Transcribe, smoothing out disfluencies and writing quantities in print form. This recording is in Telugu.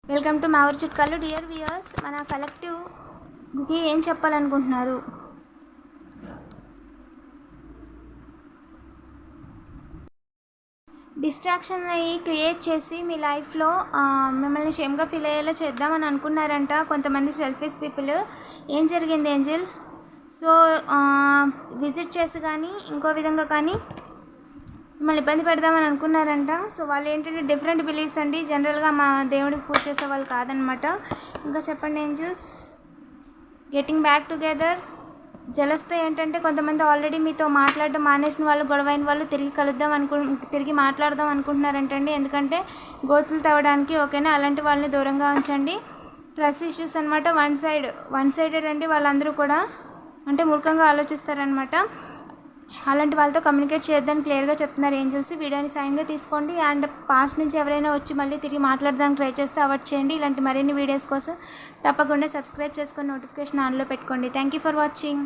వెల్కమ్ టు మా ఊరి చిట్కాలు. డియర్ వ్యూయర్స్, మన కలెక్టివ్కి ఏం చెప్పాలనుకుంటున్నారు? డిస్ట్రాక్షన్ అయ్యి క్రియేట్ చేసి మీ లైఫ్లో మిమ్మల్ని షేమ్గా ఫీల్ అయ్యేలా చేద్దామని అనుకున్నారంట కొంతమంది సెల్ఫిష్ పీపుల్. ఏం జరిగింది ఏంజల్? సో విజిట్ చేసి కానీ ఇంకో విధంగా కానీ మిమ్మల్ని ఇబ్బంది పెడదామని అనుకున్నారంట. సో వాళ్ళు ఏంటంటే డిఫరెంట్ బిలీఫ్స్ అండి, జనరల్గా మా దేవుడికి పూజ చేసే వాళ్ళు కాదనమాట. ఇంకా చెప్పండి ఏంజల్స్. Getting back together. జలస్తో ఏంటంటే కొంతమంది ఆల్రెడీ మీతో మాట్లాడడం మానేసిన వాళ్ళు, గొడవైన వాళ్ళు తిరిగి మాట్లాడదాం అనుకుంటున్నారంటండి. ఎందుకంటే గోతులు తవ్వడానికి. ఓకేనా? అలాంటి వాళ్ళని దూరంగా ఉంచండి. ట్రస్ట్ ఇష్యూస్ అనమాట. వన్ సైడెడ్ అండి. వాళ్ళందరూ కూడా అంటే మూర్ఖంగా ఆలోచిస్తారనమాట. అలాంటి వాళ్ళతో కమ్యూనికేట్ చేయొద్దని క్లియర్గా చెప్తున్నారు ఏంజల్స్. వీడియోని సైన్గా తీసుకోండి. అండ్ పాస్ట్ నుంచి ఎవరైనా వచ్చి మళ్ళీ తిరిగి మాట్లాడడానికి ట్రై చేస్తే అవాయిడ్ చేయండి. ఇలాంటి మరిన్ని వీడియోస్ కోసం తప్పకుండా సబ్స్క్రైబ్ చేసుకొని నోటిఫికేషన్ ఆన్లో పెట్టుకోండి. Thank you for watching.